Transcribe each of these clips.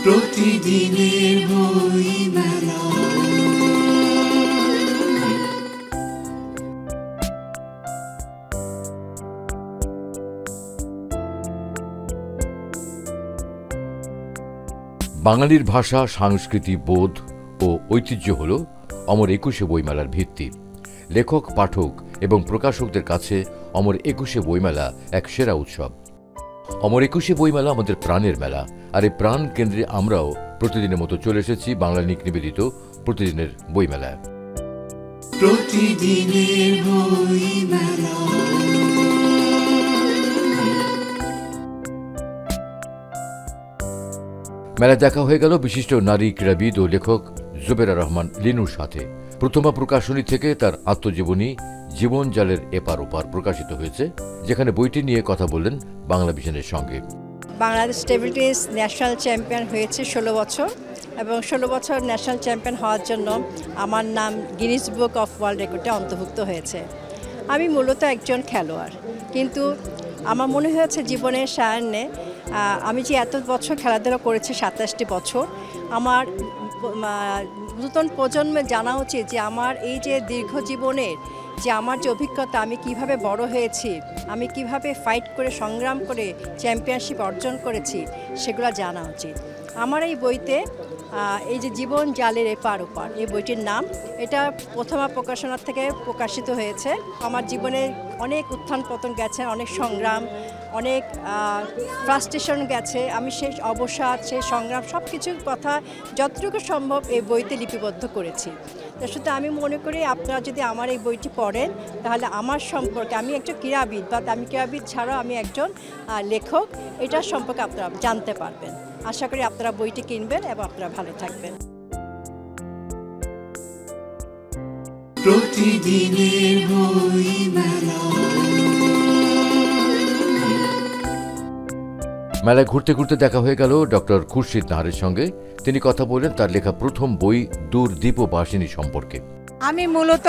প্রতিদিনের বইমেলা। বাঙালির ভাষা, সংস্কৃতি, বোধ ও ঐতিহ্য হল অমর একুশে বইমেলার ভিত্তি। লেখক, পাঠক এবং প্রকাশকদের কাছে অমর একুশে বইমেলা এক সেরা উৎসব। অমর একুশে বইমেলা আমাদের প্রাণের মেলা, আর এই প্রাণ কেন্দ্রে আমরাও প্রতিদিনের মতো চলে এসেছি বাংলালিংক নিবেদিত প্রতিদিনের বইমেলায়। প্রতিদিনের বইমেলা। মেলায় দেখা হয়ে গেল বিশিষ্ট নারী ক্রীড়াবিদ ও লেখক জুবেরা রহমান লিনুর সাথে। প্রথমা প্রকাশনী থেকে তার আত্মজীবনী জীবন জালের এপার ওপার প্রকাশিত হয়েছে, যেখানে বইটি নিয়ে কথা বললেন বাংলাভিশনের সঙ্গে। Bangladesh table tennis national champion হয়েছে 16 বছর, এবং 16 বছর ন্যাশনাল চ্যাম্পিয়ন হওয়ার জন্য আমার নাম গিনিস বুক অফ ওয়ার্ল্ড রেকর্ডে অন্তর্ভুক্ত হয়েছে। আমি মূলত একজন খেলোয়াড়, কিন্তু আমার মনে হয়েছে জীবনের সায়ান্নে আমি যে এত বছর খেলাধুলা করেছি, 27টি বছর, আমার নতুন প্রজন্মে জানা উচিত যে আমার এই যে দীর্ঘ জীবনের যে আমার যে অভিজ্ঞতা, আমি কিভাবে বড় হয়েছি, আমি কিভাবে ফাইট করে সংগ্রাম করে চ্যাম্পিয়নশিপ অর্জন করেছি, সেগুলো জানা উচিত। আমার এই বইতে এই যে জীবন জালের এপার ওপার, এই বইটির নাম, এটা প্রথমা প্রকাশনার থেকে প্রকাশিত হয়েছে। আমার জীবনে অনেক উত্থান পতন গেছে, অনেক সংগ্রাম, অনেক ফ্রাস্ট্রেশন গেছে। আমি সেই অবসাদ, সেই সংগ্রাম, সব কিছুর কথা যতটুকু সম্ভব এই বইতে লিপিবদ্ধ করেছি। তো শুধু আমি মনে করি আপনারা যদি আমার এই বইটি পড়েন, তাহলে আমার সম্পর্কে, আমি একজন ক্রীড়াবিদ বা আমি ক্রীড়াবিদ ছাড়াও আমি একজন লেখক, এটার সম্পর্কে আপনারা জানতে পারবেন। আশা করি আপনারা বইটি কিনবেন এবং আপনারা ভালো থাকবেন। প্রতিদিনের বইমেলা। মেলায় ঘুরতে ঘুরতে দেখা হয়ে গেল ডক্টর খুরশিদ নাহারের সঙ্গে। তিনি কথা বললেন তার লেখা প্রথম বই দূর দ্বীপবাসিনী সম্পর্কে। আমি মূলত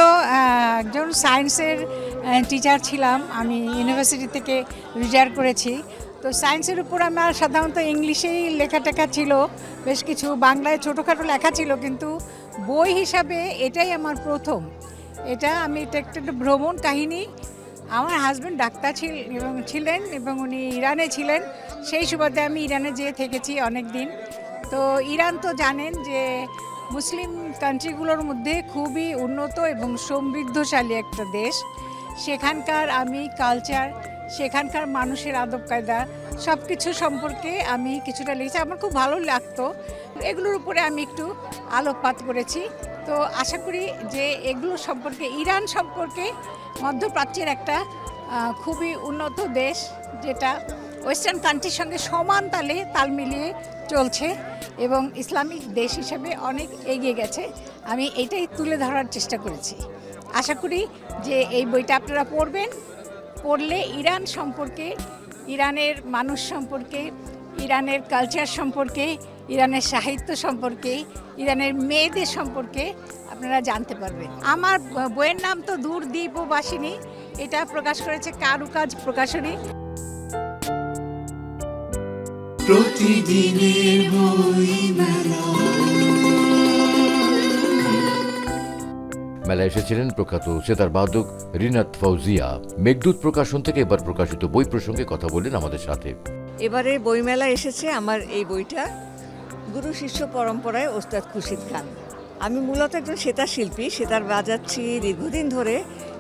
একজন সায়েন্সের টিচার ছিলাম। আমি ইউনিভার্সিটি থেকে রিটায়ার করেছি। তো সায়েন্সের উপর আমার সাধারণত ইংলিশেই লেখাটেখা ছিল, বেশ কিছু বাংলায় ছোটোখাটো লেখা ছিল, কিন্তু বই হিসাবে এটাই আমার প্রথম। এটা একটা ভ্রমণ কাহিনী। আমার হাজব্যান্ড ডাক্তার ছিলেন এবং উনি ইরানে ছিলেন। সেই সুবাদে আমি ইরানে যেয়ে থেকেছি অনেক দিন। তো ইরান তো জানেন যে মুসলিম কান্ট্রিগুলোর মধ্যে খুবই উন্নত এবং সমৃদ্ধশালী একটা দেশ। সেখানকার আমি কালচার, সেখানকার মানুষের আদব কায়দা, সব কিছু সম্পর্কে আমি কিছুটা লিখেছি। আমার খুব ভালো লাগতো, এগুলোর উপরে আমি একটু আলোকপাত করেছি। তো আশা করি যে এগুলো সম্পর্কে, ইরান সম্পর্কে, মধ্যপ্রাচ্যের একটা খুবই উন্নত দেশ, যেটা ওয়েস্টার্ন কান্ট্রির সঙ্গে সমান তাল মিলিয়ে চলছে এবং ইসলামিক দেশ হিসেবে অনেক এগিয়ে গেছে। আমি এইটাই তুলে ধরার চেষ্টা করেছি। আশা করি যে এই বইটা আপনারা পড়বেন। পড়লে ইরান সম্পর্কে, ইরানের মানুষ সম্পর্কে, ইরানের কালচার সম্পর্কে, ইরানের সাহিত্য সম্পর্কে, ইরানের মেয়েদের সম্পর্কে আপনারা জানতে পারবেন। আমার বইয়ের নাম তো দূর দ্বীপবাসিনী। এটা প্রকাশ করেছে কারুকাজ প্রকাশনী। প্রতিদিনের বইমেলা। মেলায় এসেছিলেন প্রখ্যাত সেতার বাদক রিনাত ফৌজিয়া। মেঘদূত প্রকাশন থেকে এবার প্রকাশিত বই প্রসঙ্গে কথা বললেন আমাদের সাথে। এবারে বইমেলা এসেছে আমার এই বইটা, গুরু শিষ্য পরম্পরায় ওস্তাদ খুরশিদ খান। আমি মূলত একজন সেতার শিল্পী, সেতার বাজাচ্ছি দীর্ঘদিন ধরে,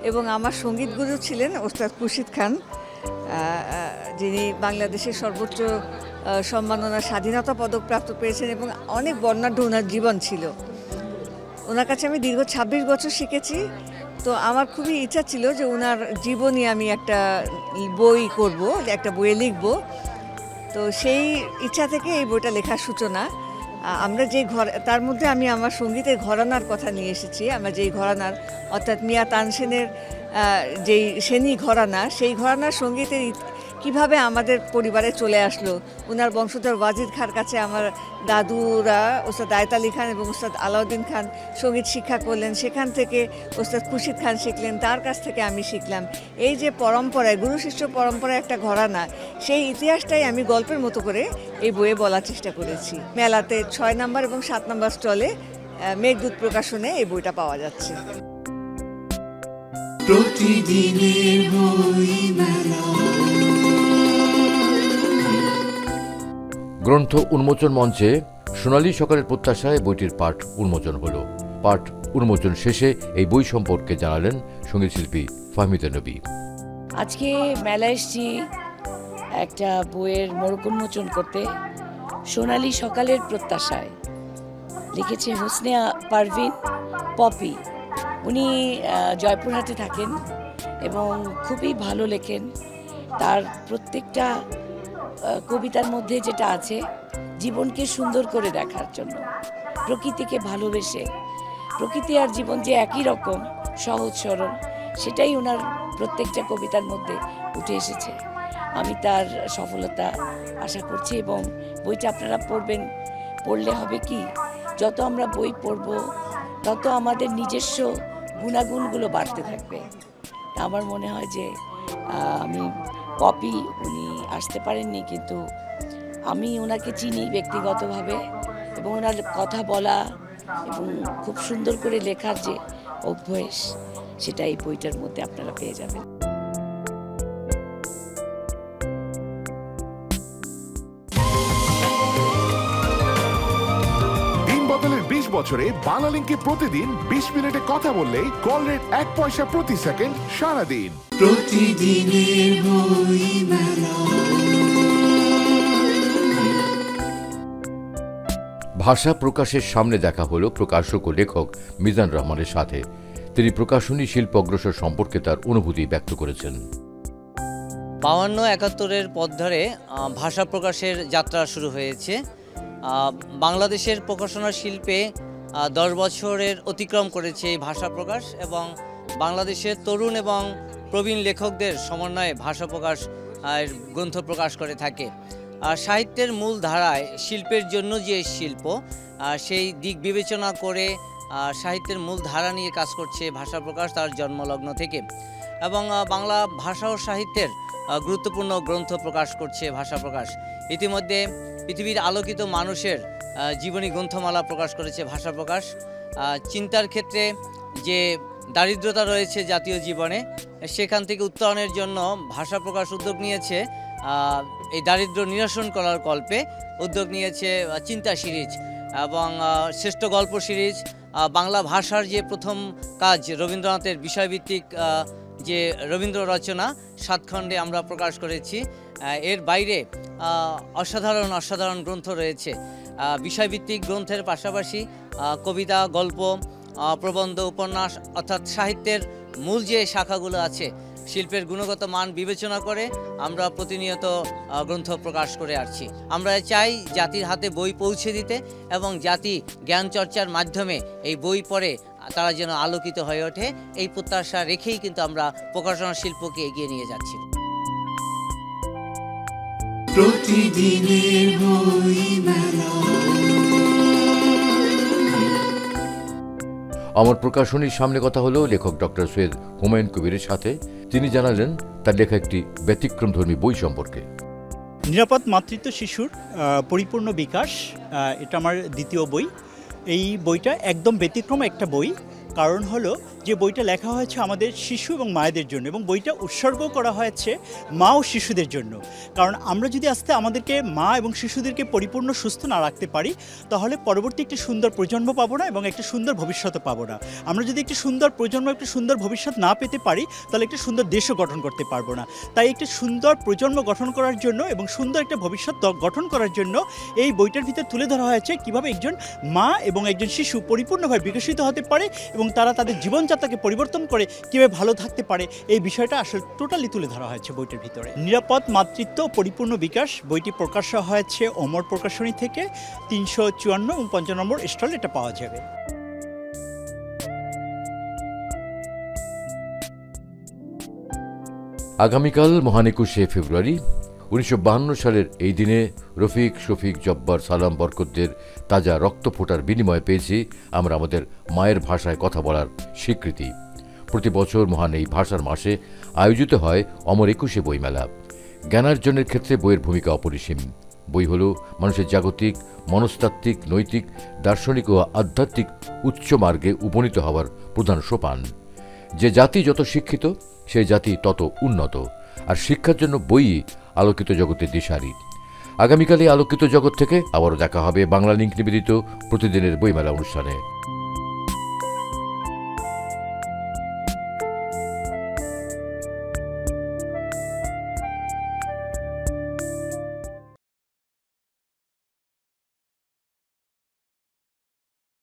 এবং আমার সঙ্গীত গুরু ছিলেন ওস্তাদ খুরশিদ খান, যিনি বাংলাদেশের সর্বোচ্চ সম্মাননা স্বাধীনতা পদক প্রাপ্ত পেয়েছেন এবং অনেক বর্ণাঢ্য ওনার জীবন ছিল। ওনার কাছে আমি দীর্ঘ 26 বছর শিখেছি। তো আমার খুবই ইচ্ছা ছিল যে ওনার জীবনী আমি একটা বই করব, একটা বইয়ে লিখব। তো সেই ইচ্ছা থেকে এই বইটা লেখার সূচনা। আমরা যে তার মধ্যে আমি আমার সঙ্গীতের ঘরানার কথা নিয়ে এসেছি। আমরা যেই ঘরানার, অর্থাৎ মিয়া তানসেনের যেই সেনী ঘরানা, সেই ঘরানার সঙ্গীতের কিভাবে আমাদের পরিবারে চলে আসলো। ওনার বংশধর ওয়াজিদ খাঁর কাছে আমার দাদুরা ওস্তাদ আয়ত আলী খান এবং ওস্তাদ আলাউদ্দিন খান সঙ্গীত শিক্ষা করলেন, সেখান থেকে ওস্তাদ খুরশিদ খান শিখলেন, তার কাছ থেকে আমি শিখলাম। এই যে পরম্পরায়, গুরু শিষ্য পরম্পরায় একটা ঘরানা, সেই ইতিহাসটাই আমি গল্পের মতো করে এই বইয়ে বলার চেষ্টা করেছি। মেলাতে 6 নম্বর এবং 7 নম্বর স্টলে মেঘদূত প্রকাশনে এই বইটা পাওয়া যাচ্ছে। প্রতিদিনের বইমেলা। গ্রন্থ উন্মোচন মঞ্চে সোনালী সকালের প্রত্যাশায় বইটির পাঠ উন্মোচন হলো। পাঠ উন্মোচন শেষে এই বই সম্পর্কে জানালেন সঙ্গীতশিল্পী ফাহমিদা নবী। আজকে মেলায় এসেছি একটা বইয়ের মোড়ক উন্মোচন করতে, সোনালী সকালের প্রত্যাশায়। লিখেছে হোসনে পারভিন পপি। উনি জয়পুরহাটে থাকেন এবং খুবই ভালো লেখেন। তার প্রত্যেকটা কবিতার মধ্যে যেটা আছে, জীবনকে সুন্দর করে দেখার জন্য, প্রকৃতিকে ভালোবেসে, প্রকৃতি আর জীবন যে একই রকম সহজ সরল, সেটাই ওনার প্রত্যেকটা কবিতার মধ্যে উঠে এসেছে। আমি তার সফলতা আশা করছি এবং বইটা আপনারা পড়বেন। পড়লে হবে কি, যত আমরা বই পড়ব তত আমাদের নিজস্ব গুণাগুণগুলো বাড়তে থাকবে। আমার মনে হয় যে আমি পপি, উনি আসতে পারেননি, কিন্তু আমি ওনাকে চিনি ব্যক্তিগতভাবে এবং ওনার কথা বলা এবং খুব সুন্দর করে লেখার যে অভ্যাস, সেটা এই বইটার মধ্যে আপনারা পেয়ে যাবেন। বদলের 20 বছরে বাংলালিংকে প্রতিদিন 20 মিনিটে কথা বললে কল রেট 1 পয়সা প্রতি সেকেন্ড সারাদিন। প্রতিদিনের বইমেলা। ভাষা প্রকাশের সামনে দেখা হলো প্রকাশক ও লেখক মিজান রহমানের সাথে। তিনি প্রকাশনী শিল্প অগ্রসর সম্পর্কে তার অনুভূতি ব্যক্ত করেছেন। 52-71-এর পথ ধরে ভাষা প্রকাশের যাত্রা শুরু হয়েছে। বাংলাদেশের প্রকাশনা শিল্পে 10 বছরের অতিক্রম করেছে এই ভাষা প্রকাশ, এবং বাংলাদেশের তরুণ এবং প্রবীণ লেখকদের সমন্বয়ে ভাষা প্রকাশ গ্রন্থ প্রকাশ করে থাকে। সাহিত্যের মূল ধারায় শিল্পের জন্য যে শিল্প, সেই দিক বিবেচনা করে সাহিত্যের মূল ধারা নিয়ে কাজ করছে ভাষা প্রকাশ তার জন্মলগ্ন থেকে, এবং বাংলা ভাষা ও সাহিত্যের গুরুত্বপূর্ণ গ্রন্থ প্রকাশ করছে ভাষা প্রকাশ। ইতিমধ্যে পৃথিবীর আলোকিত মানুষের জীবনী গ্রন্থমালা প্রকাশ করেছে ভাষা প্রকাশ। চিন্তার ক্ষেত্রে যে দারিদ্রতা রয়েছে জাতীয় জীবনে, সেখান থেকে উত্তরণের জন্য ভাষা প্রকাশ উদ্যোগ নিয়েছে এই দারিদ্র নিরসন করার কল্পে উদ্যোগ নিয়েছে চিন্তা সিরিজ এবং শ্রেষ্ঠ গল্প সিরিজ। বাংলা ভাষার যে প্রথম কাজ রবীন্দ্রনাথের বিষয়ভিত্তিক যে রবীন্দ্র রচনা 7 খণ্ডে আমরা প্রকাশ করেছি। এর বাইরে অসাধারণ গ্রন্থ রয়েছে। বিষয়ভিত্তিক গ্রন্থের পাশাপাশি কবিতা, গল্প, প্রবন্ধ, উপন্যাস, অর্থাৎ সাহিত্যের মূল যে শাখাগুলো আছে, শিল্পের গুণগত মান বিবেচনা করে আমরা প্রতিনিয়ত গ্রন্থ প্রকাশ করে আসছি। আমরা চাই জাতির হাতে বই পৌঁছে দিতে এবং জাতি জ্ঞান চর্চার মাধ্যমে এই বই পড়ে তারা যেন আলোকিত হয়ে ওঠে, এই প্রত্যাশা রেখেই কিন্তু আমরা প্রকাশনা শিল্পকে এগিয়ে নিয়ে যাচ্ছি। প্রতিদিনের বইমেলা। আমার প্রকাশনীর সামনে কথা হলো লেখক ডক্টর সৈয়দ হুমায়ুন কবিরের সাথে। তিনি জানালেন তার লেখা একটি ব্যতিক্রমধর্মী বই সম্পর্কে। নিরাপদ মাতৃত্ব শিশুর পরিপূর্ণ বিকাশ, এটা আমার দ্বিতীয় বই। এই বইটা একদম ব্যতিক্রম একটা বই, কারণ হলো যে বইটা লেখা হয়েছে আমাদের শিশু এবং মায়েদের জন্য, এবং বইটা উৎসর্গ করা হয়েছে মা ও শিশুদের জন্য। কারণ আমরা যদি আস্তে আমাদেরকে মা এবং শিশুদেরকে পরিপূর্ণ সুস্থ না রাখতে পারি, তাহলে পরবর্তী একটি সুন্দর প্রজন্ম পাবো না এবং একটা সুন্দর ভবিষ্যৎ পাবো না। আমরা যদি একটি সুন্দর প্রজন্ম, একটি সুন্দর ভবিষ্যৎ না পেতে পারি, তাহলে একটা সুন্দর দেশও গঠন করতে পারবো না। তাই একটি সুন্দর প্রজন্ম গঠন করার জন্য এবং সুন্দর একটা ভবিষ্যৎ গঠন করার জন্য এই বইটার ভিতরে তুলে ধরা হয়েছে কীভাবে একজন মা এবং একজন শিশু পরিপূর্ণভাবে বিকশিত হতে পারে এবং তারা তাদের জীবনযাত্রাকে পরিবর্তন করে কীভাবে ভালো থাকতে পারে, এই বিষয়টা আসলে টোটালি তুলে ধরা হয়েছে বইটার ভিতরে। নিরাপদ মাতৃত্ব পরিপূর্ণ বিকাশ বইটি প্রকাশ হয়েছে অমর প্রকাশনী থেকে। 354 এবং 55 নম্বর স্টলে এটা পাওয়া যাবে। আগামীকাল মহান 21শে ফেব্রুয়ারি 1952 সালের এই দিনে রফিক, শফিক, জব্বার, সালাম, বরকতদের তাজা রক্ত ফোটার বিনিময়ে পেয়েছি আমরা আমাদের মায়ের ভাষায় কথা বলার স্বীকৃতি। প্রতি বছর মহান এই ভাষার মাসে আয়োজিত হয় অমর 21শে বইমেলা। জ্ঞানার্জনের ক্ষেত্রে বইয়ের ভূমিকা অপরিসীম। বই হল মানুষের জাগতিক, মনস্তাত্ত্বিক, নৈতিক, দার্শনিক ও আধ্যাত্মিক উচ্চ মার্গে উপনীত হওয়ার প্রধান সোপান। যে জাতি যত শিক্ষিত, সেই জাতি তত উন্নত। আর শিক্ষার জন্য বই আলোকিত জগতের দিশারি। আগামীকাল এই আলোকিত জগৎ থেকে আবারও দেখা হবে বাংলা লিংক নিবেদিত প্রতিদিনের বইমেলা অনুষ্ঠানে।